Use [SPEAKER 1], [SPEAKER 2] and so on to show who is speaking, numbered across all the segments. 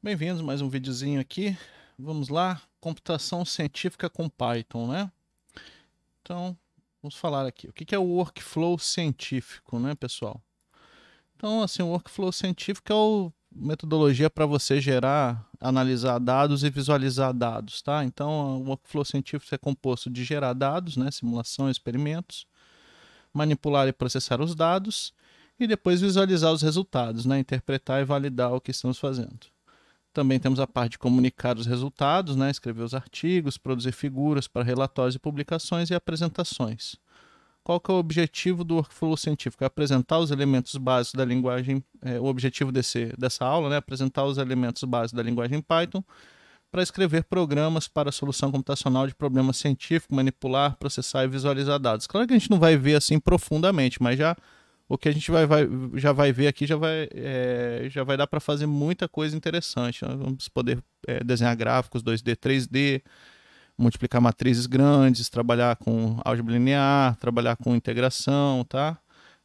[SPEAKER 1] Bem-vindos, mais um videozinho aqui. Vamos lá, computação científica com Python, né? Então, vamos falar aqui. O que é o workflow científico, né, pessoal? Então, assim, o workflow científico é a metodologia para você gerar, analisar dados e visualizar dados, tá? Então, o workflow científico é composto de gerar dados, né, simulação, experimentos, manipular e processar os dados e depois visualizar os resultados, né, interpretar e validar o que estamos fazendo. Também temos a parte de comunicar os resultados, né? Escrever os artigos, produzir figuras para relatórios e publicações e apresentações. Qual que é o objetivo do workflow científico? É apresentar os elementos básicos da linguagem, o objetivo dessa aula, né? Apresentar os elementos básicos da linguagem Python para escrever programas para a solução computacional de problemas científicos, manipular, processar e visualizar dados. Claro que a gente não vai ver assim profundamente, mas já o que a gente já vai ver aqui já vai dar para fazer muita coisa interessante. Nós vamos poder desenhar gráficos 2D, 3D, multiplicar matrizes grandes, trabalhar com álgebra linear, trabalhar com integração, tá?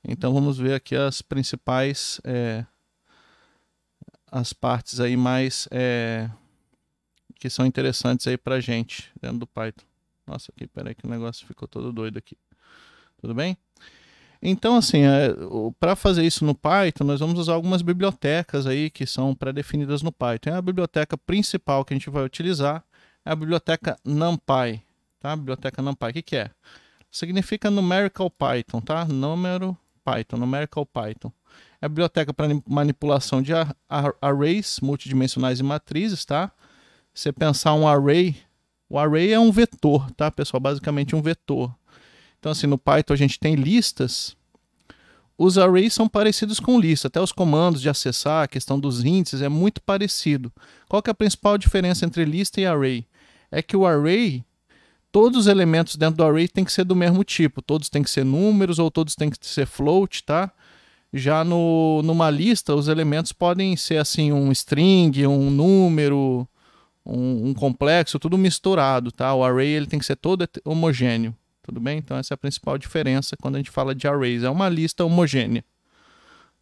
[SPEAKER 1] Então vamos ver aqui as principais as partes aí mais que são interessantes aí pra gente dentro do Python. Nossa, aqui, peraí que o negócio ficou todo doido aqui. Tudo bem? Então, assim, para fazer isso no Python, nós vamos usar algumas bibliotecas aí que são pré-definidas no Python. A biblioteca principal que a gente vai utilizar é a biblioteca NumPy, tá? A biblioteca NumPy, o que é? Significa Numerical Python, tá? Numerical Python. É a biblioteca para manipulação de arrays multidimensionais e matrizes, tá? Você pensar um array, o array é um vetor, tá, pessoal? Basicamente um vetor. Então, assim, no Python a gente tem listas. Os arrays são parecidos com lista. Até os comandos de acessar, a questão dos índices é muito parecido. Qual que é a principal diferença entre lista e array? É que o array, todos os elementos dentro do array têm que ser do mesmo tipo. Todos têm que ser números ou todos têm que ser float, tá? Já numa lista, os elementos podem ser assim um string, um número, um complexo, tudo misturado, tá? O array ele tem que ser todo homogêneo. Tudo bem? Então essa é a principal diferença quando a gente fala de arrays. É uma lista homogênea.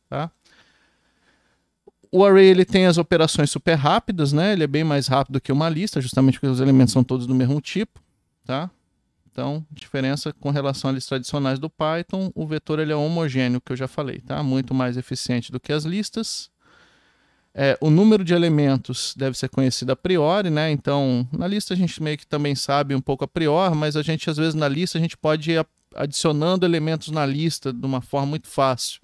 [SPEAKER 1] Tá? O array ele tem as operações super rápidas, né? Ele é bem mais rápido que uma lista, justamente porque os elementos são todos do mesmo tipo. Tá? Então, diferença com relação a listas tradicionais do Python, o vetor ele é homogêneo, que eu já falei. Tá? Muito mais eficiente do que as listas. O número de elementos deve ser conhecido a priori, né? Então, na lista a gente meio que também sabe um pouco a priori, mas a gente, às vezes, na lista, a gente pode ir adicionando elementos na lista de uma forma muito fácil.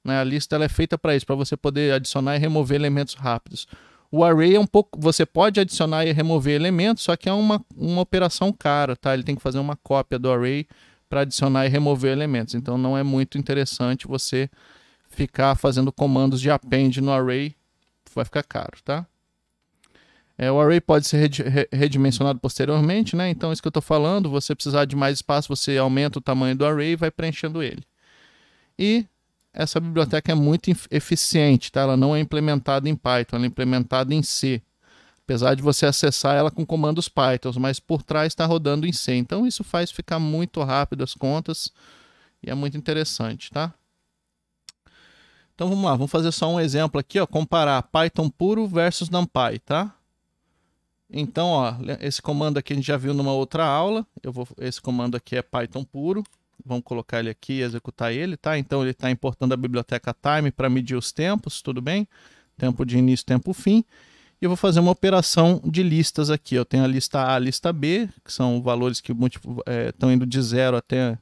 [SPEAKER 1] Né? A lista ela é feita para isso, para você poder adicionar e remover elementos rápidos. O array é um pouco. Você pode adicionar e remover elementos, só que é uma operação cara, tá? Ele tem que fazer uma cópia do array para adicionar e remover elementos. Então, não é muito interessante você ficar fazendo comandos de append no array. Vai ficar caro, tá? O array pode ser redimensionado posteriormente, né? Então, isso que eu estou falando, você precisar de mais espaço, você aumenta o tamanho do array e vai preenchendo ele. E essa biblioteca é muito eficiente, tá? Ela não é implementada em Python, ela é implementada em C. Apesar de você acessar ela com comandos Python, mas por trás está rodando em C. Então, isso faz ficar muito rápido as contas e é muito interessante, tá? Então vamos lá, vamos fazer só um exemplo aqui, ó, comparar Python puro versus NumPy, tá? Então, ó, esse comando aqui a gente já viu numa outra aula. Esse comando aqui é Python puro. Vamos colocar ele aqui e executar ele, tá? Então ele está importando a biblioteca time para medir os tempos, tudo bem? Tempo de início, tempo fim. E eu vou fazer uma operação de listas aqui. Eu tenho a lista A, a lista B, que são valores que estão indo de 0 até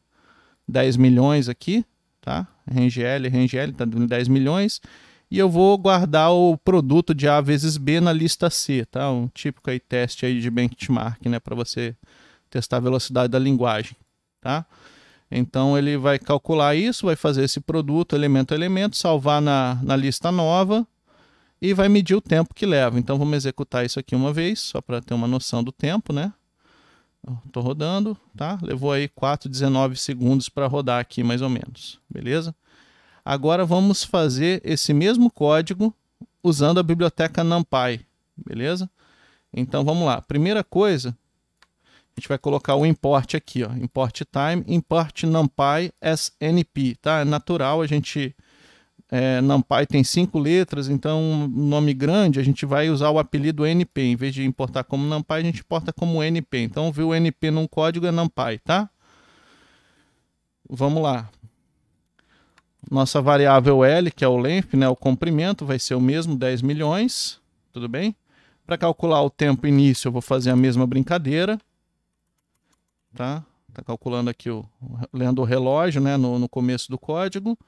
[SPEAKER 1] 10 milhões aqui. Tá? Range L está dando 10 milhões. E eu vou guardar o produto de A vezes B na lista C, tá? Um típico aí, teste aí de benchmark, né? Para você testar a velocidade da linguagem, tá? Então ele vai calcular isso, vai fazer esse produto, elemento a elemento, salvar na lista nova e vai medir o tempo que leva. Então vamos executar isso aqui uma vez, só para ter uma noção do tempo, né? Estou rodando, tá? Levou aí 4,19 segundos para rodar aqui, mais ou menos. Beleza? Agora vamos fazer esse mesmo código usando a biblioteca NumPy. Beleza? Então vamos lá. Primeira coisa, a gente vai colocar o import aqui, ó. Import time, import NumPy as NP, tá? É natural a gente NumPy tem 5 letras, então um nome grande a gente vai usar o apelido NP. Em vez de importar como NumPy, a gente importa como NP. Então, viu o NP num código é NumPy, tá? Vamos lá. Nossa variável L, que é o length, né, o comprimento, vai ser o mesmo, 10 milhões. Tudo bem? Para calcular o tempo início, eu vou fazer a mesma brincadeira. Tá? Tá calculando aqui, lendo o relógio, né, no começo do código.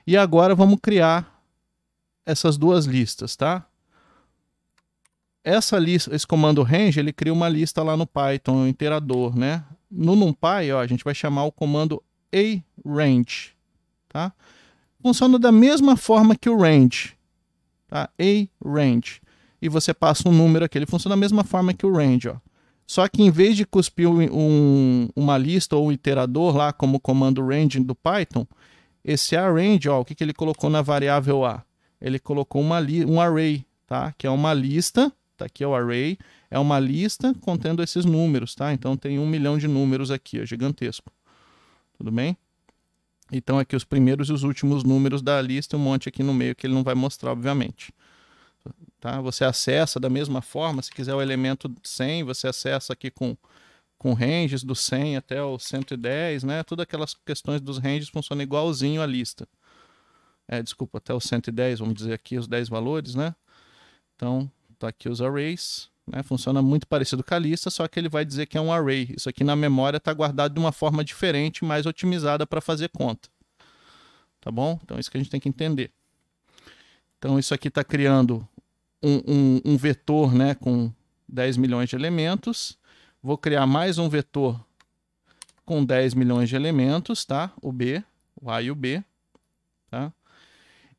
[SPEAKER 1] E agora vamos criar essas duas listas, tá? Essa lista, esse comando range, ele cria uma lista lá no Python, um iterador, né? No NumPy, ó, a gente vai chamar o comando aRange, tá? Funciona da mesma forma que o range, tá? aRange. E você passa um número aqui, ele funciona da mesma forma que o range, ó. Só que em vez de cuspir uma lista ou um iterador lá como comando range do Python, esse aRange, ó, o que ele colocou na variável A? Ele colocou um array, tá? Que é uma lista, tá aqui é o array, é uma lista contendo esses números, tá? Então tem 1 milhão de números aqui, ó, gigantesco. Tudo bem? Então aqui os primeiros e os últimos números da lista, um monte aqui no meio que ele não vai mostrar, obviamente. Tá? Você acessa da mesma forma, se quiser o elemento 100, você acessa aqui com ranges do 100 até o 110, né? Todas aquelas questões dos ranges funcionam igualzinho à lista. Desculpa, até o 110, vamos dizer aqui os 10 valores, né? Então, tá aqui os arrays, né? Funciona muito parecido com a lista, só que ele vai dizer que é um array. Isso aqui na memória está guardado de uma forma diferente, mais otimizada para fazer conta. Tá bom? Então, isso que a gente tem que entender. Então, isso aqui está criando um vetor, né, com 10 milhões de elementos. Vou criar mais um vetor com 10 milhões de elementos, tá? O B, o A e o B, tá?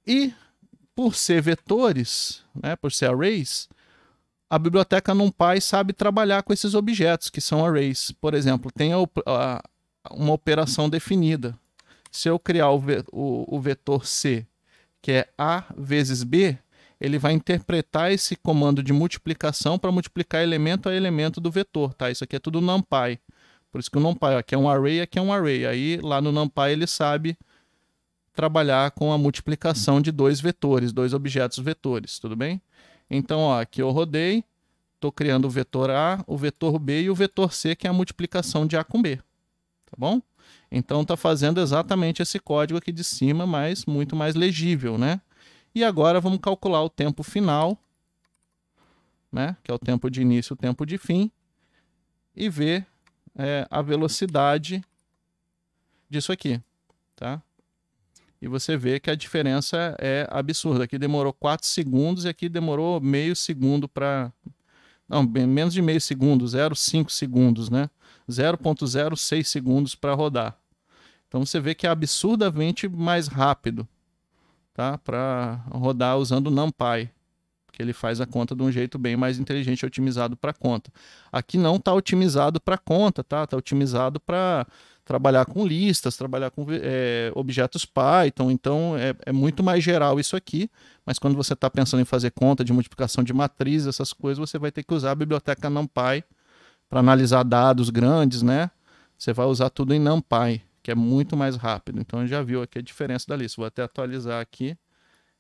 [SPEAKER 1] E por ser vetores, né, por ser arrays, a biblioteca NumPy sabe trabalhar com esses objetos que são arrays. Por exemplo, tem uma operação definida. Se eu criar o vetor C, que é A vezes B, ele vai interpretar esse comando de multiplicação para multiplicar elemento a elemento do vetor, tá? Isso aqui é tudo NumPy. Por isso que o NumPy, aqui é um array, aqui é um array. Aí lá no NumPy ele sabe trabalhar com a multiplicação de dois vetores, dois objetos vetores, tudo bem? Então, ó, aqui eu rodei, estou criando o vetor A, o vetor B e o vetor C, que é a multiplicação de A com B, tá bom? Então está fazendo exatamente esse código aqui de cima, mas muito mais legível, né? E agora vamos calcular o tempo final, né? Que é o tempo de início e o tempo de fim, e ver a velocidade disso aqui, tá? E você vê que a diferença é absurda. Aqui demorou 4 segundos e aqui demorou meio segundo para... Não, menos de meio segundo, 0,5 segundos, né? 0,06 segundos para rodar. Então você vê que é absurdamente mais rápido, tá? Para rodar usando o NumPy, que ele faz a conta de um jeito bem mais inteligente e otimizado para conta. Aqui não está otimizado para conta, tá? Está otimizado para trabalhar com listas, trabalhar com objetos Python, então é muito mais geral isso aqui, mas quando você está pensando em fazer conta de multiplicação de matriz, essas coisas, você vai ter que usar a biblioteca NumPy para analisar dados grandes, né? Você vai usar tudo em NumPy, que é muito mais rápido. Então já viu aqui a diferença da lista. Vou até atualizar aqui,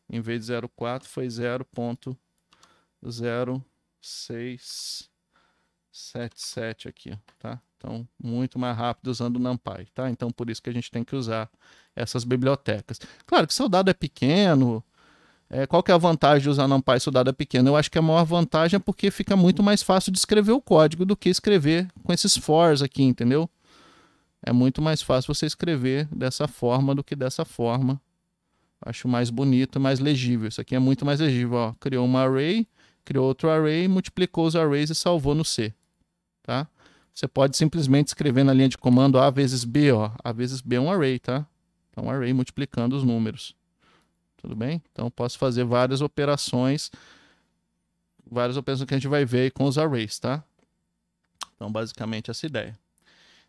[SPEAKER 1] em vez de 0,4 foi 0,0677 aqui, tá? Então, muito mais rápido usando o NumPy, tá? Então, por isso que a gente tem que usar essas bibliotecas. Claro que se o dado é pequeno, qual que é a vantagem de usar NumPy se o dado é pequeno? Eu acho que a maior vantagem é porque fica muito mais fácil de escrever o código do que escrever com esses fors aqui, entendeu? É muito mais fácil você escrever dessa forma do que dessa forma. Acho mais bonito, mais legível. Isso aqui é muito mais legível, ó. Criou uma array, criou outro array, multiplicou os arrays e salvou no C, tá? Você pode simplesmente escrever na linha de comando A vezes B, ó. A vezes B é um array, tá? Então, um array multiplicando os números. Tudo bem? Então, posso fazer várias operações que a gente vai ver aí com os arrays, tá? Então, basicamente, essa ideia.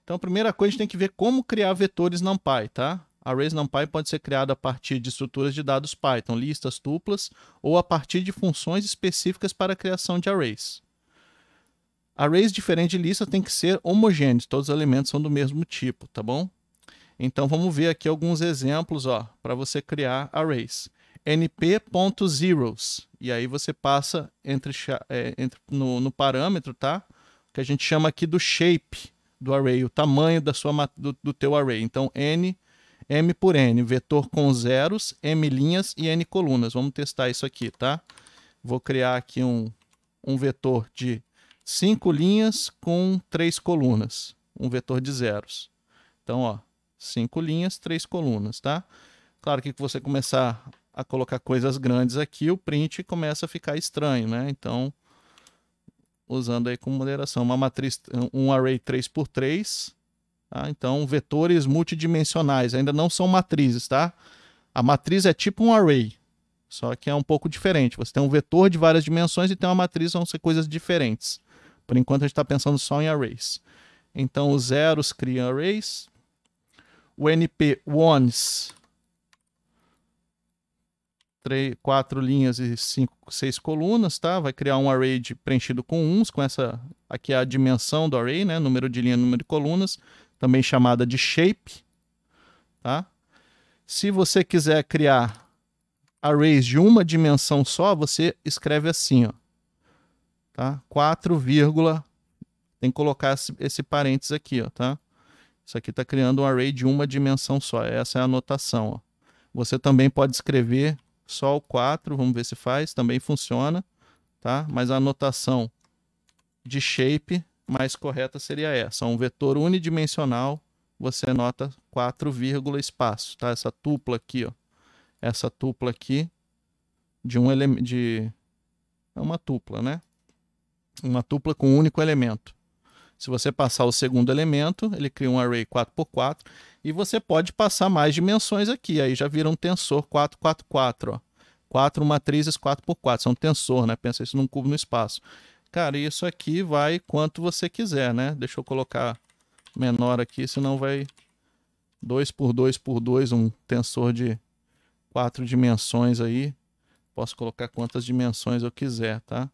[SPEAKER 1] Então, a primeira coisa, a gente tem que ver como criar vetores NumPy, tá? Arrays NumPy pode ser criado a partir de estruturas de dados Python, listas tuplas, ou a partir de funções específicas para a criação de arrays. Arrays diferentes de listas têm que ser homogêneos, todos os elementos são do mesmo tipo, tá bom? Então vamos ver aqui alguns exemplos, ó, para você criar arrays. np.zeros. E aí você passa no parâmetro, tá? Que a gente chama aqui do shape do array, o tamanho do teu array. Então, m por n, vetor com zeros, m linhas e n colunas. Vamos testar isso aqui, tá? Vou criar aqui um vetor de 5 linhas com 3 colunas. Um vetor de zeros. Então, ó, 5 linhas, 3 colunas, tá? Claro que você começar a colocar coisas grandes aqui, o print começa a ficar estranho, né? Então, usando aí com moderação, uma matriz, um array 3x3, tá? Então, vetores multidimensionais, ainda não são matrizes, tá? A matriz é tipo um array, só que é um pouco diferente. Você tem um vetor de várias dimensões e tem uma matriz, vão ser coisas diferentes. Por enquanto, a gente está pensando só em arrays. Então, os zeros criam arrays. O NP ones, 4 linhas e 6 colunas, tá? Vai criar um array preenchido com uns, com essa aqui é a dimensão do array, né? Número de linha, número de colunas, também chamada de shape, tá? Se você quiser criar arrays de uma dimensão só, você escreve assim, ó, tá? 4, tem que colocar esse parênteses aqui, ó, tá? Isso aqui está criando um array de uma dimensão só. Essa é a notação, ó. Você também pode escrever só o 4, vamos ver se faz, também funciona, tá? Mas a notação de shape mais correta seria essa. Um vetor unidimensional, você nota 4, espaço, tá? Essa tupla aqui, ó. Essa tupla aqui de um elemento, é uma tupla, né? Uma tupla com um único elemento. Se você passar o segundo elemento, ele cria um array 4x4 e você pode passar mais dimensões aqui. Aí já vira um tensor 4x4, ó. 4 matrizes 4x4, são tensor, né? Pensa isso num cubo no espaço. Cara, isso aqui vai quanto você quiser, né? Deixa eu colocar menor aqui, senão vai 2x2x2, um tensor de 4 dimensões aí. Posso colocar quantas dimensões eu quiser, tá?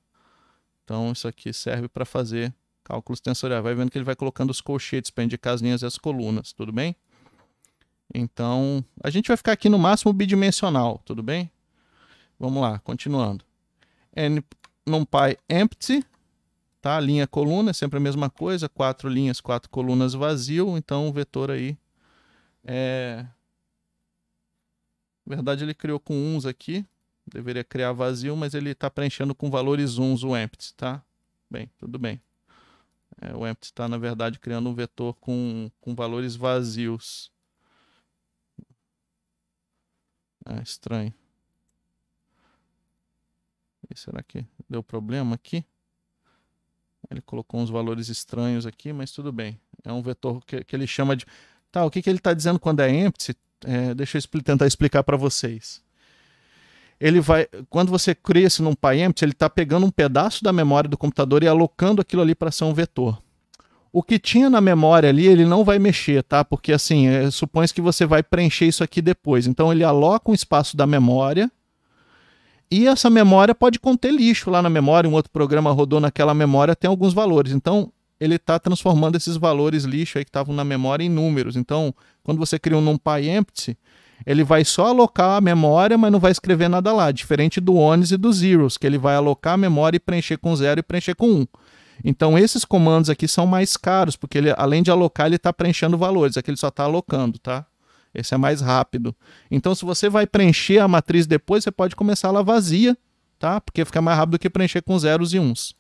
[SPEAKER 1] Então isso aqui serve para fazer cálculos tensoriais. Vai vendo que ele vai colocando os colchetes para indicar as linhas e as colunas, tudo bem? Então, a gente vai ficar aqui no máximo bidimensional, tudo bem? Vamos lá, continuando. NumPy empty, tá? Linha, coluna, é sempre a mesma coisa, 4 linhas, 4 colunas vazio, então o vetor aí na verdade ele criou com uns aqui, deveria criar vazio, mas ele está preenchendo com valores uns o empty, tá? Bem, tudo bem. O empty está, na verdade, criando um vetor com valores vazios. Estranho. E será que deu problema aqui? Ele colocou uns valores estranhos aqui, mas tudo bem. É um vetor que ele chama de... Tá, o que ele está dizendo quando é empty? Deixa eu tentar explicar para vocês. Ele vai, quando você cria esse NumPy empty, ele está pegando um pedaço da memória do computador e alocando aquilo ali para ser um vetor. O que tinha na memória ali, ele não vai mexer, tá? Porque assim, supõe que você vai preencher isso aqui depois. Então ele aloca um espaço da memória e essa memória pode conter lixo lá na memória. Um outro programa rodou naquela memória, tem alguns valores. Então ele está transformando esses valores lixo aí que estavam na memória em números. Então, quando você cria um NumPy empty, ele vai só alocar a memória, mas não vai escrever nada lá. Diferente do ones e do zeros, que ele vai alocar a memória e preencher com 0 e preencher com 1. Então, esses comandos aqui são mais caros, porque ele, além de alocar, ele está preenchendo valores. Aqui ele só está alocando, tá? Esse é mais rápido. Então, se você vai preencher a matriz depois, você pode começar ela vazia, tá? Porque fica mais rápido do que preencher com zeros e uns.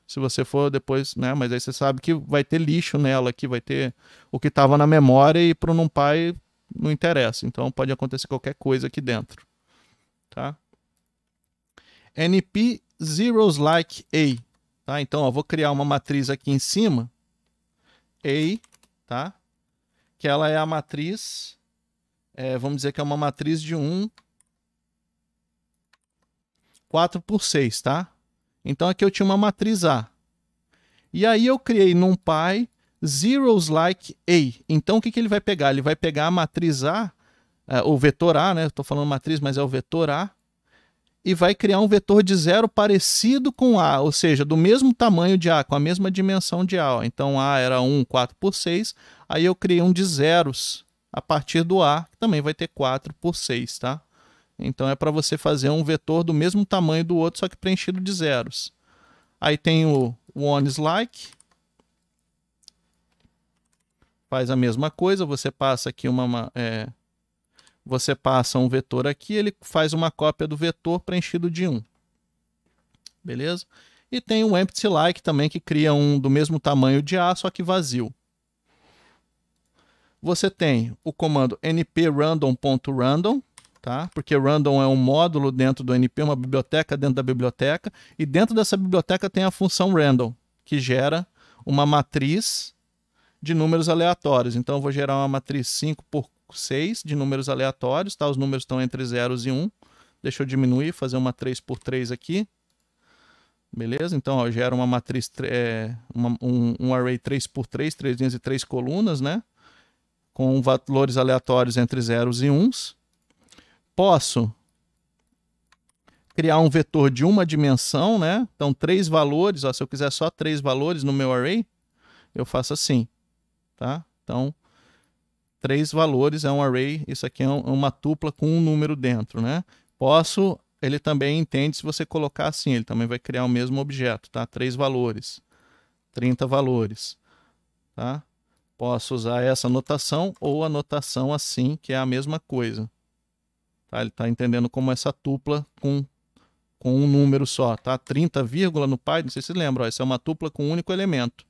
[SPEAKER 1] Se você for depois, né? Mas aí você sabe que vai ter lixo nela aqui, vai ter o que estava na memória e para o NumPy não interessa. Então, pode acontecer qualquer coisa aqui dentro, tá? NP zeros like A. Tá? Então, ó, vou criar uma matriz aqui em cima, A, tá? Que ela é a matriz, vamos dizer que é uma matriz de 4x6, tá? Então, aqui eu tinha uma matriz A. E aí eu criei NumPy zeros like A. Então, o que ele vai pegar? Ele vai pegar a matriz A, o vetor A, né? Estou falando matriz, mas é o vetor A, e vai criar um vetor de 0 parecido com A, ou seja, do mesmo tamanho de A, com a mesma dimensão de A. Ó. Então, A era 4x6, aí eu criei um de zeros a partir do A, que também vai ter 4x6, tá? Então é para você fazer um vetor do mesmo tamanho do outro, só que preenchido de zeros. Aí tem o oneSLike. Faz a mesma coisa, você passa aqui você passa um vetor aqui, ele faz uma cópia do vetor preenchido de 1. Beleza? E tem o emptyLike também, que cria um do mesmo tamanho de A, só que vazio. Você tem o comando nprandom.random, tá? Porque random é um módulo dentro do NP, uma biblioteca dentro da biblioteca, e dentro dessa biblioteca tem a função random, que gera uma matriz de números aleatórios. Então eu vou gerar uma matriz 5 por 6 de números aleatórios, tá? Os números estão entre 0 e 1. Deixa eu diminuir, fazer uma 3 por 3 aqui. Beleza? Então, ó, eu gero uma matriz, um array 3 por 3, 3 linhas e 3 colunas, né? Com valores aleatórios entre 0 e 1. Posso criar um vetor de uma dimensão, né? Então, 3 valores, ó, se eu quiser só 3 valores no meu array, eu faço assim, tá? Então, 3 valores é um array, isso aqui é uma tupla com um número dentro, né? Ele também entende se você colocar assim, ele também vai criar o mesmo objeto, tá? 3 valores, 30 valores, tá? Posso usar essa notação ou a notação assim, que é a mesma coisa. Tá? Ele está entendendo como essa tupla com um número só, tá? 30, no Python, não sei se você lembra, ó, essa é uma tupla com um único elemento,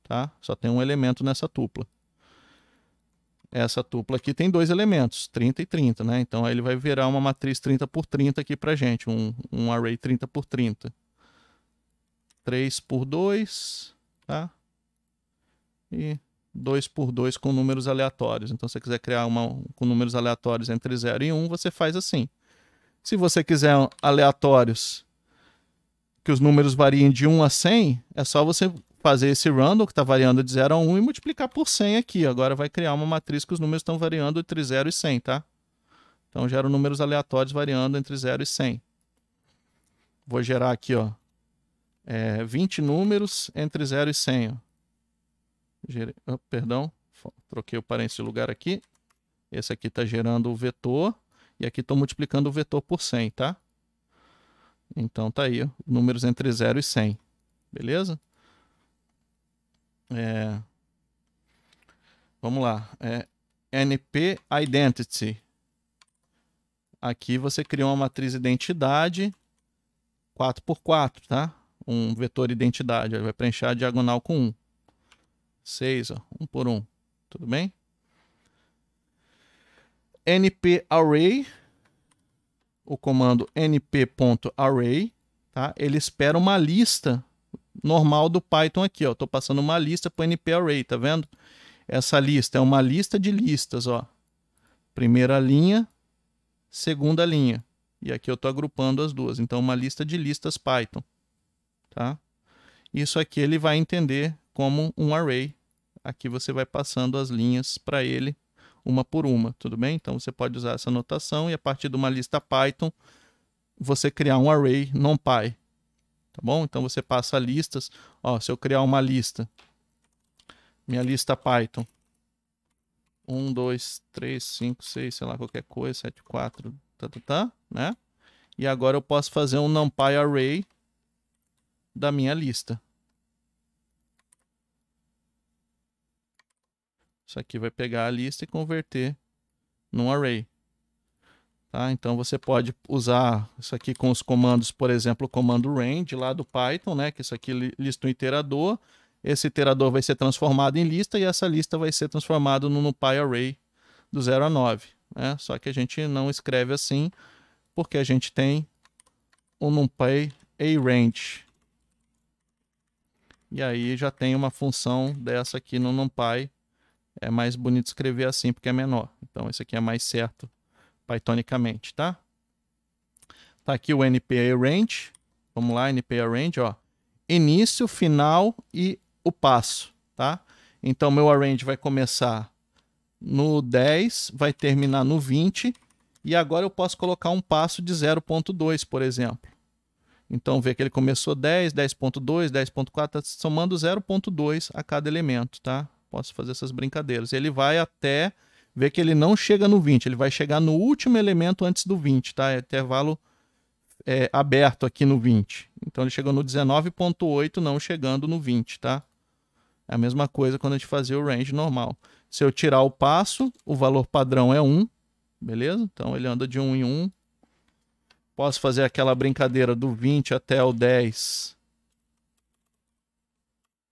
[SPEAKER 1] tá? Só tem um elemento nessa tupla. Essa tupla aqui tem 2 elementos, 30 e 30, né? Então aí ele vai virar uma matriz 30 por 30 aqui pra gente, um array 30 por 30. 3 por 2, tá? E 2 por 2 com números aleatórios. Então se você quiser criar uma com números aleatórios entre 0 e 1, você faz assim. Se você quiser aleatórios que os números variem de 1 a 100, é só você fazer esse random, que está variando de 0 a 1, e multiplicar por 100 aqui. Agora vai criar uma matriz que os números estão variando entre 0 e 100, tá? Então gera números aleatórios variando entre 0 e 100. Vou gerar aqui, ó, 20 números entre 0 e 100. Ó. Perdão, troquei o parênteses de lugar aqui. Esse aqui está gerando o vetor, e aqui estou multiplicando o vetor por 100, tá? Então tá aí, ó, números entre 0 e 100. Beleza? Vamos lá. NP Identity. Aqui você criou uma matriz identidade 4 por 4, tá? Um vetor identidade. Ele vai preencher a diagonal com 1. 6, ó, 1 por 1. Tudo bem? NP Array. O comando np.array, tá? Ele espera uma lista normal do Python aqui, ó. Estou passando uma lista para o NP Array, tá vendo? Essa lista é uma lista de listas, ó. Primeira linha, segunda linha. E aqui eu estou agrupando as duas. Então, uma lista de listas Python, tá? Isso aqui ele vai entender como um array. Aqui você vai passando as linhas para ele, uma por uma, tudo bem? Então, você pode usar essa notação e a partir de uma lista Python, você criar um array NumPy, tá bom? Então, você passa listas. Ó, se eu criar uma lista, minha lista Python, 1, 2, 3, 5, 6, sei lá, qualquer coisa, 7, 4, né? E agora eu posso fazer um NumPy array da minha lista. Isso aqui vai pegar a lista e converter num array. Tá? Então você pode usar isso aqui com os comandos, por exemplo, o comando range lá do Python, né? Que isso aqui lista um iterador. Esse iterador vai ser transformado em lista e essa lista vai ser transformada no NumPy array do 0 a 9. Né? Só que a gente não escreve assim porque a gente tem o NumPy aRange. E aí já tem uma função dessa aqui no NumPy. É mais bonito escrever assim porque é menor. Então esse aqui é mais certo pythonicamente, tá? Tá aqui o NP aRange. Vamos lá, NP aRange, ó. Início, final e o passo, tá? Então meu arrange vai começar no 10, vai terminar no 20 e agora eu posso colocar um passo de 0.2, por exemplo. Então vê que ele começou 10, 10.2, 10.4, tá somando 0.2 a cada elemento, tá? Posso fazer essas brincadeiras. Ele vai até vê que ele não chega no 20, ele vai chegar no último elemento antes do 20, tá? É intervalo aberto aqui no 20. Então ele chegou no 19.8, não chegando no 20, tá? É a mesma coisa quando a gente fazia o range normal. Se eu tirar o passo, o valor padrão é 1, beleza? Então ele anda de 1 em 1. Posso fazer aquela brincadeira do 20 até o 10.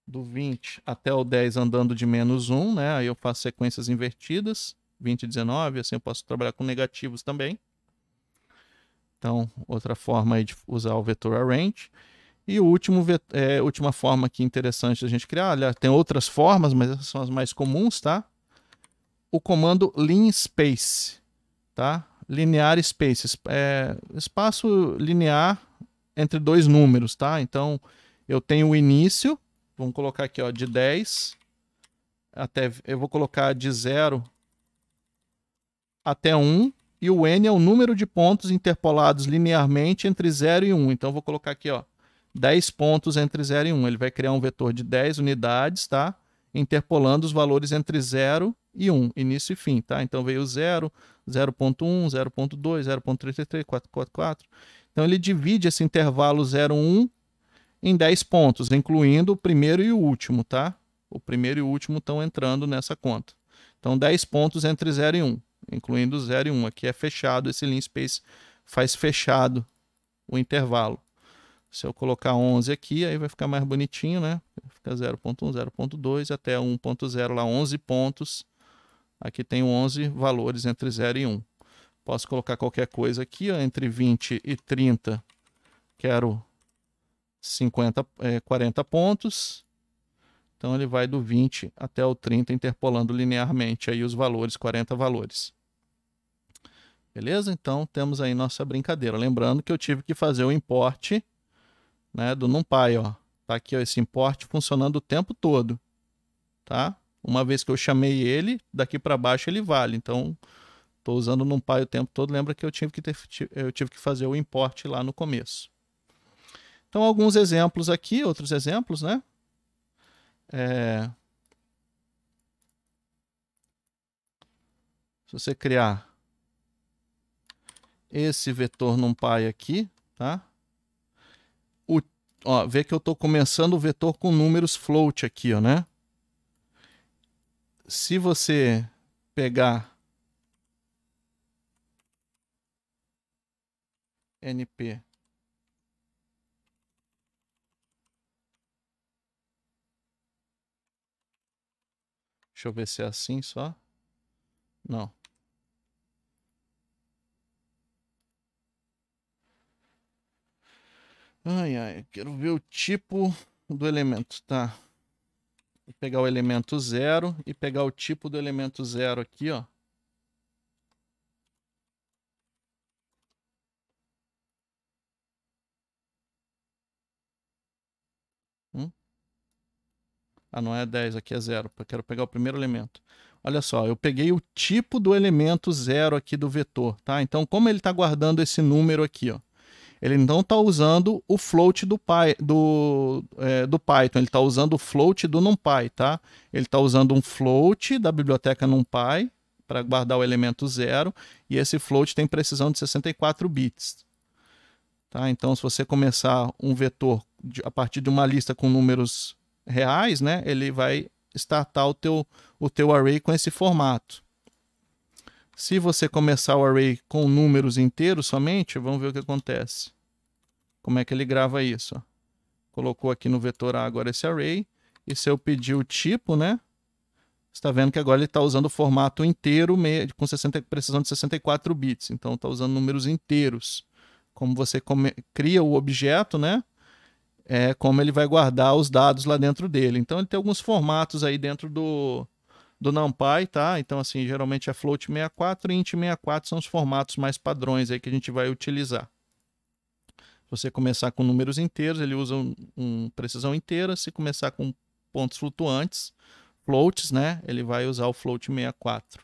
[SPEAKER 1] Do 20 até o 10 andando de -1, né? Aí eu faço sequências invertidas, 20 e 19, assim eu posso trabalhar com negativos também. Então, outra forma aí de usar o vetor arrange. E o última forma aqui interessante da gente criar, aliás, tem outras formas, mas essas são as mais comuns, tá? O comando linspace, tá? Linear spaces, espaço linear entre dois números, tá? Então, eu tenho o início, vamos colocar aqui, ó, de 10 até, eu vou colocar de 0 até 1, e o n é o número de pontos interpolados linearmente entre 0 e 1. Então, eu vou colocar aqui, ó, 10 pontos entre 0 e 1. Ele vai criar um vetor de 10 unidades, tá? Interpolando os valores entre 0 e 1, início e fim, tá? Então, veio 0, 0.1, 0.2, 0.33, 444. Então, ele divide esse intervalo 0, 1 em 10 pontos, incluindo o primeiro e o último, tá? O primeiro e o último estão entrando nessa conta. Então, 10 pontos entre 0 e 1, incluindo 0 e 1. Aqui é fechado, esse linspace faz fechado o intervalo. Se eu colocar 11 aqui, aí vai ficar mais bonitinho, né? Fica 0.1, 0.2 até 1.0 lá, 11 pontos. Aqui tem 11 valores entre 0 e 1. Posso colocar qualquer coisa aqui, ó, entre 20 e 30. Quero 40 pontos. Então ele vai do 20 até o 30, interpolando linearmente aí os valores, 40 valores. Beleza? Então temos aí nossa brincadeira. Lembrando que eu tive que fazer o import, né, do NumPy, ó. Tá aqui, ó, esse import funcionando o tempo todo, tá? Uma vez que eu chamei ele, daqui para baixo ele vale. Então, estou usando o NumPy o tempo todo. Lembra que eu tive que fazer o import lá no começo. Então, alguns exemplos aqui, outros exemplos, né? Se você criar esse vetor NumPy aqui, tá? Ó, vê que eu estou começando o vetor com números float aqui, ó, né? Se você pegar NP deixa eu ver se é assim só. Não. Ai, ai, quero ver o tipo do elemento, tá? Vou pegar o elemento 0 e pegar o tipo do elemento 0 aqui, ó. Ah, não é 10, aqui é 0. Eu quero pegar o primeiro elemento. Olha só, eu peguei o tipo do elemento 0 aqui do vetor, tá? Então, como ele está guardando esse número aqui, ó, ele não está usando o float do Python, ele está usando o float do NumPy, tá? Ele está usando um float da biblioteca NumPy para guardar o elemento 0, e esse float tem precisão de 64 bits. Tá? Então, se você começar um vetor a partir de uma lista com números reais, né, ele vai startar o teu array com esse formato. Se você começar o array com números inteiros somente, vamos ver o que acontece. Como é que ele grava isso? Ó. Colocou aqui no vetor A agora esse array, e se eu pedir o tipo, né, você está vendo que agora ele está usando o formato inteiro com precisão de 64 bits. Então está usando números inteiros. Como você cria o objeto, né, como ele vai guardar os dados lá dentro dele. Então ele tem alguns formatos aí dentro do NumPy, tá? Então assim, geralmente é float 64 e int 64 são os formatos mais padrões aí que a gente vai utilizar. Se você começar com números inteiros, ele usa precisão inteira. Se começar com pontos flutuantes, floats, né, ele vai usar o float 64.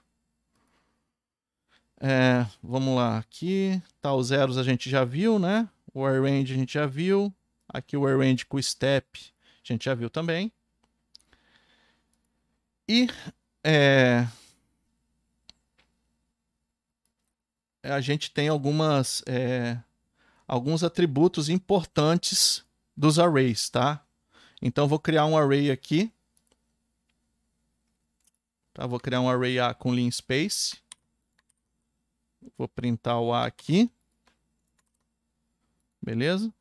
[SPEAKER 1] Vamos lá, aqui tá, os zeros a gente já viu, né? O arrange a gente já viu. Aqui o arrange com o step a gente já viu também. E a gente tem alguns atributos importantes dos arrays, tá? Então, vou criar um array aqui. Tá? Vou criar um array A com linspace. Vou printar o A aqui. Beleza?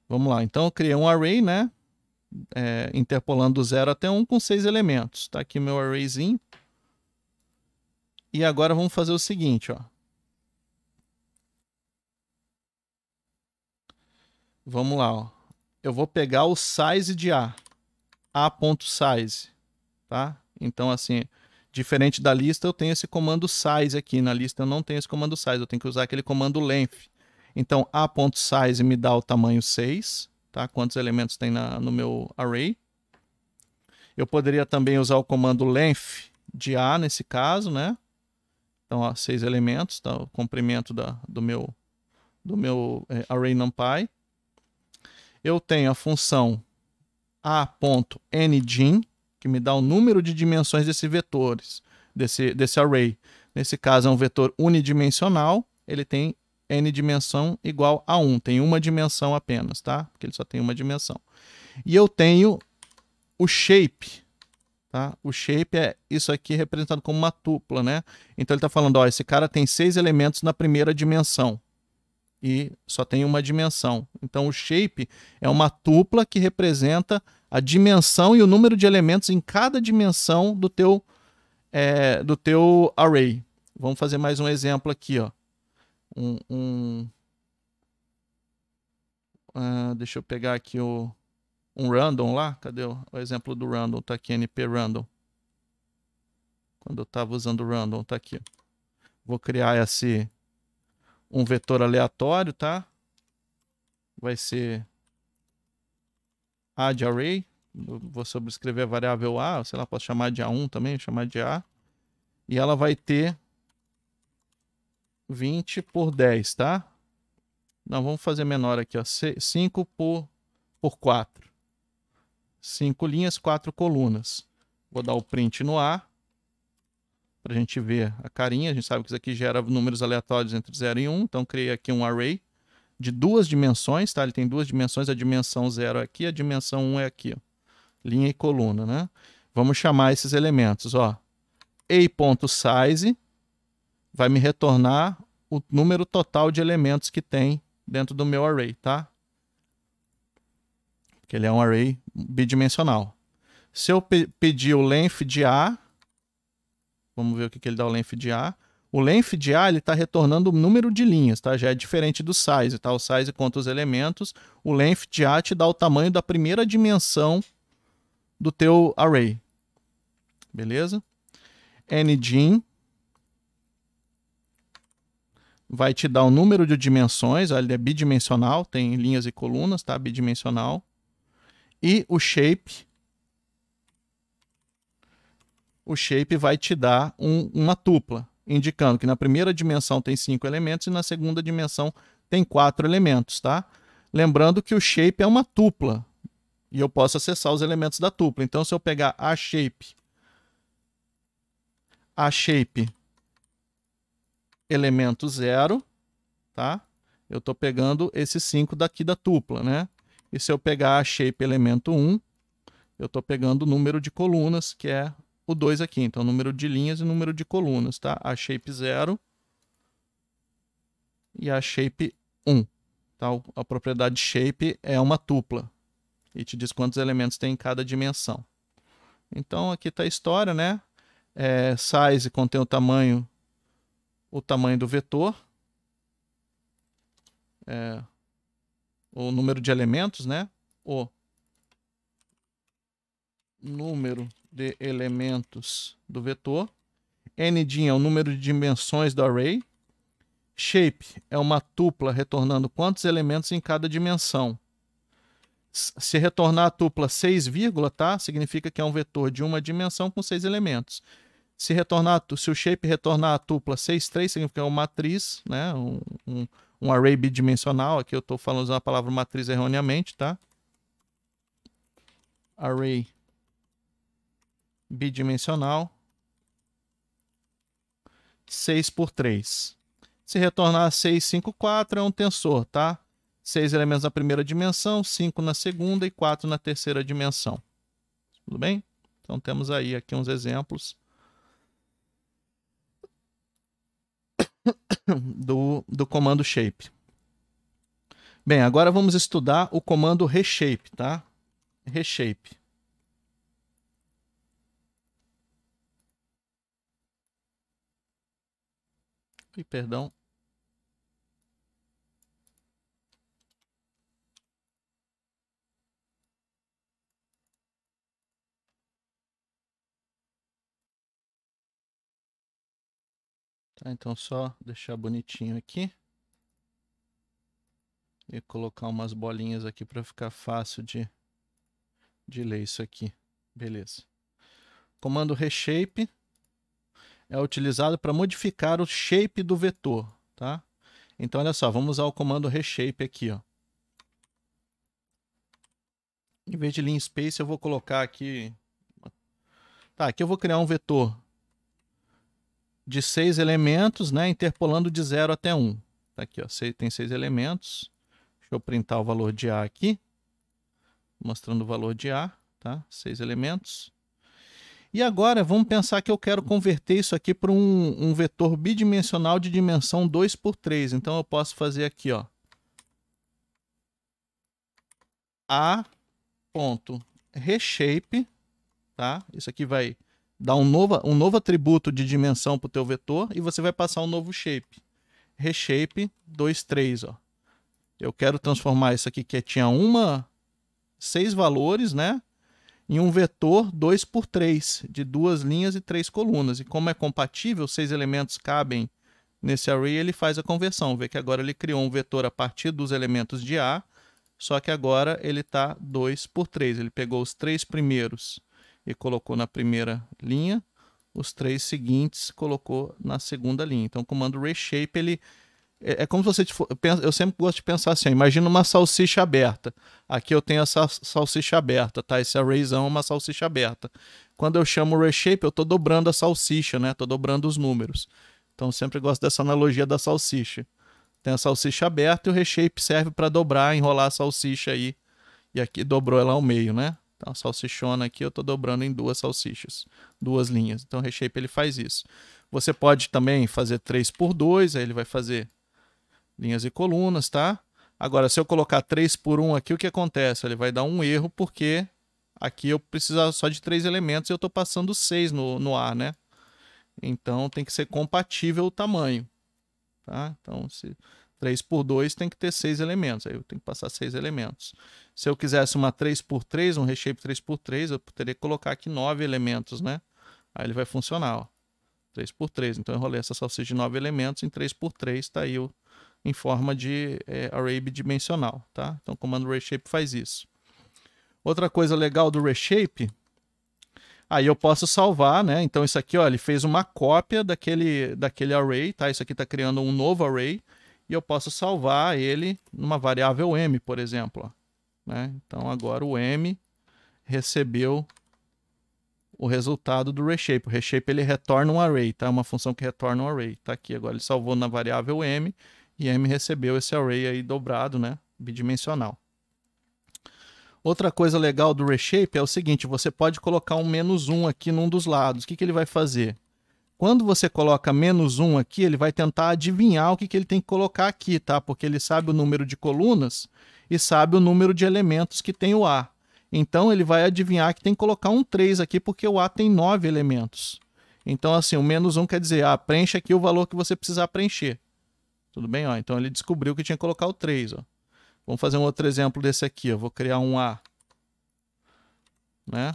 [SPEAKER 1] Vamos lá. Então, eu criei um array, né? Interpolando do 0 até 1 com 6 elementos. Tá aqui meu arrayzinho. E agora vamos fazer o seguinte, ó. Vamos lá, ó. Eu vou pegar o size de A. A.size, tá? Então, assim, diferente da lista, eu tenho esse comando size aqui. Na lista eu não tenho esse comando size, eu tenho que usar aquele comando length. Então, A.size me dá o tamanho 6, tá? Quantos elementos tem no meu array. Eu poderia também usar o comando length de A nesse caso, né? Então, ó, 6 elementos, tá? O comprimento do meu array numpy. Eu tenho a função a.ngin, que me dá o número de dimensões desses vetores, desse array. Nesse caso é um vetor unidimensional, ele tem n dimensão igual a 1, tem uma dimensão apenas, tá? Porque ele só tem uma dimensão. E eu tenho o shape, tá? O shape é isso aqui representado como uma tupla, né? Então ele está falando, ó, esse cara tem 6 elementos na primeira dimensão e só tem uma dimensão. Então o shape é uma tupla que representa a dimensão e o número de elementos em cada dimensão do teu array. Vamos fazer mais um exemplo aqui, ó. Deixa eu pegar aqui um random lá. Cadê o exemplo do random? Tá aqui, np random. Quando eu estava usando random, tá aqui. Vou criar um vetor aleatório, tá? Vai ser A de array. Vou sobrescrever a variável A, sei lá, posso chamar de A1 também, chamar de A. E ela vai ter 20 por 10, tá? Não, vamos fazer menor aqui, ó. 5 por 4. 5 linhas, 4 colunas. Vou dar o print no A, para a gente ver a carinha. A gente sabe que isso aqui gera números aleatórios entre 0 e 1. Então, criei aqui um array de 2 dimensões, tá? Ele tem 2 dimensões, a dimensão 0 é aqui, a dimensão 1 é aqui, ó. Linha e coluna, né? Vamos chamar esses elementos, ó. A.size vai me retornar o número total de elementos que tem dentro do meu array, tá? Porque ele é um array bidimensional. Se eu pedir o length de A, vamos ver o que ele dá o length de A. O length de A, ele está retornando o número de linhas, tá? Já é diferente do size, tá? O size conta os elementos. O length de A te dá o tamanho da primeira dimensão do teu array. Beleza? ngin vai te dar o número de dimensões, ó, ele é bidimensional, tem linhas e colunas, tá? Bidimensional. E o shape vai te dar uma tupla, indicando que na primeira dimensão tem 5 elementos e na segunda dimensão tem 4 elementos, tá? Lembrando que o shape é uma tupla e eu posso acessar os elementos da tupla. Então, se eu pegar a shape elemento 0, tá? Eu estou pegando esses 5 daqui da tupla, né? E se eu pegar a shape elemento 1, eu estou pegando o número de colunas, que é o 2 aqui. Então, número de linhas e número de colunas, tá? A shape 0 e a shape 1. Tá? A propriedade shape é uma tupla e te diz quantos elementos tem em cada dimensão. Então, aqui está a história, né? Size contém o tamanho do vetor, o número de elementos, né? O número de elementos do vetor. Ngin é o número de dimensões do array. Shape é uma tupla retornando quantos elementos em cada dimensão. Se retornar a tupla 6, tá? Significa que é um vetor de uma dimensão com 6 elementos. Se o shape retornar a tupla 6, 3, significa que é uma matriz, né? Um array bidimensional. Aqui eu estou falando usando a palavra matriz erroneamente, tá? Array bidimensional 6 por 3. Se retornar 6, 5, 4 é um tensor, tá? 6 elementos na primeira dimensão, 5 na segunda e 4 na terceira dimensão. Tudo bem? Então temos aí aqui uns exemplos do comando shape. Bem, agora vamos estudar o comando reshape, tá? Reshape. Ih, perdão. Tá, então só deixar bonitinho aqui. E colocar umas bolinhas aqui para ficar fácil de ler isso aqui. Beleza. Comando reshape é utilizado para modificar o shape do vetor, tá? Então, olha só, vamos usar o comando reshape aqui, ó. Em vez de linspace, eu vou colocar aqui... Tá, aqui eu vou criar um vetor de 6 elementos, né, interpolando de 0 até 1. Tá aqui, ó, tem 6 elementos. Deixa eu printar o valor de A aqui, mostrando o valor de A, tá? 6 elementos. E agora vamos pensar que eu quero converter isso aqui para um vetor bidimensional de dimensão 2 por 3. Então eu posso fazer aqui, ó, A.reshape, tá? Isso aqui vai dar um novo atributo de dimensão para o teu vetor e você vai passar um novo shape. Reshape 2, 3, ó. Eu quero transformar isso aqui que tinha 6 valores, né, em um vetor 2 por 3, de 2 linhas e 3 colunas. E como é compatível, 6 elementos cabem nesse array, ele faz a conversão. Vê que agora ele criou um vetor a partir dos elementos de A, só que agora ele está 2 por 3. Ele pegou os 3 primeiros e colocou na primeira linha, os 3 seguintes colocou na segunda linha. Então o comando reshape, ele é como se você... Eu sempre gosto de pensar assim, imagina uma salsicha aberta. Aqui eu tenho essa salsicha aberta, tá? Esse arrayzão é uma salsicha aberta. Quando eu chamo reshape, eu estou dobrando a salsicha, né? Estou dobrando os números. Então eu sempre gosto dessa analogia da salsicha. Tem a salsicha aberta e o reshape serve para dobrar, enrolar a salsicha aí. E aqui dobrou ela ao meio, né? Então a salsichona aqui eu estou dobrando em 2 salsichas, 2 linhas. Então o reshape ele faz isso. Você pode também fazer 3 por 2, aí ele vai fazer linhas e colunas, tá? Agora, se eu colocar 3 por 1 aqui, o que acontece? Ele vai dar um erro, porque aqui eu precisava só de 3 elementos e eu estou passando 6 no A, né? Então, tem que ser compatível o tamanho, tá? Então, 3 por 2 tem que ter 6 elementos, aí eu tenho que passar 6 elementos. Se eu quisesse uma 3 por 3, um reshape 3 por 3, eu teria que colocar aqui 9 elementos, né? Aí ele vai funcionar, ó. 3 por 3. Então, eu enrolei essa salsicha de 9 elementos em 3 por 3, tá aí em forma de array bidimensional, tá? Então o comando reshape faz isso. Outra coisa legal do reshape, aí eu posso salvar, né? Então isso aqui, ó, ele fez uma cópia daquele array, tá? Isso aqui está criando um novo array e eu posso salvar ele numa variável m, por exemplo, ó, né? Então agora o m recebeu o resultado do reshape. O reshape ele retorna um array, tá? Uma função que retorna um array. Tá aqui agora, ele salvou na variável m e m recebeu esse array aí dobrado, né? Bidimensional. Outra coisa legal do reshape é o seguinte, você pode colocar um -1 aqui num dos lados. O que ele vai fazer? Quando você coloca -1 aqui, ele vai tentar adivinhar o que ele tem que colocar aqui, tá? Porque ele sabe o número de colunas e sabe o número de elementos que tem o A. Então ele vai adivinhar que tem que colocar um 3 aqui, porque o A tem 9 elementos. Então assim, o -1 quer dizer, preenche aqui o valor que você precisar preencher. Tudo bem? Ó, então ele descobriu que tinha que colocar o 3. Ó. Vamos fazer um outro exemplo desse aqui. Eu vou criar um A. Né?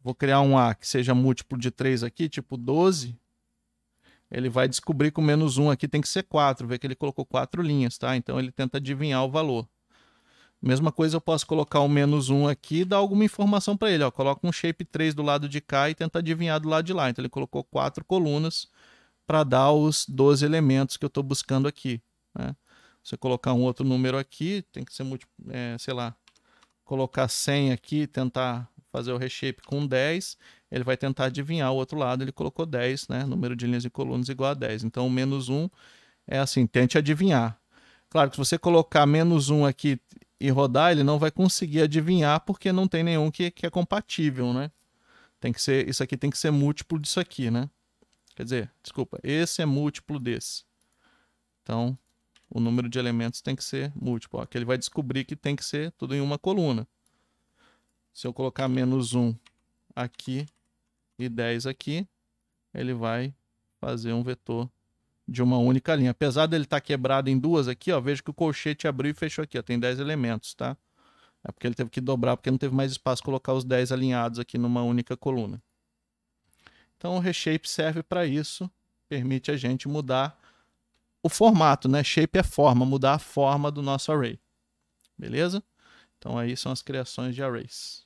[SPEAKER 1] Vou criar um A que seja múltiplo de 3 aqui, tipo 12. Ele vai descobrir que o -1 aqui tem que ser 4. Vê que ele colocou 4 linhas, tá? Então ele tenta adivinhar o valor. Mesma coisa, eu posso colocar o -1 aqui e dar alguma informação para ele. Ó. Coloca um shape 3 do lado de cá e tenta adivinhar do lado de lá. Então ele colocou 4 colunas para dar os 12 elementos que eu estou buscando aqui. Né? Você colocar um outro número aqui, tem que ser, sei lá, colocar 100 aqui, tentar fazer o reshape com 10, ele vai tentar adivinhar o outro lado, ele colocou 10, né? Número de linhas e colunas igual a 10. Então o -1 é assim, tente adivinhar. Claro que se você colocar -1 aqui e rodar, ele não vai conseguir adivinhar porque não tem nenhum que é compatível, né? Tem que ser, isso aqui tem que ser múltiplo disso aqui, né? Quer dizer, desculpa, esse é múltiplo desse. Então, o número de elementos tem que ser múltiplo. Aqui ele vai descobrir que tem que ser tudo em uma coluna. Se eu colocar -1 aqui e 10 aqui, ele vai fazer um vetor de uma única linha. Apesar dele estar quebrado em duas aqui, ó, veja que o colchete abriu e fechou aqui. Ó, tem 10 elementos, tá? É porque ele teve que dobrar, porque não teve mais espaço para colocar os 10 alinhados aqui numa única coluna. Então o reshape serve para isso, permite a gente mudar o formato, né? Shape é forma, mudar a forma do nosso array. Beleza? Então aí são as criações de arrays.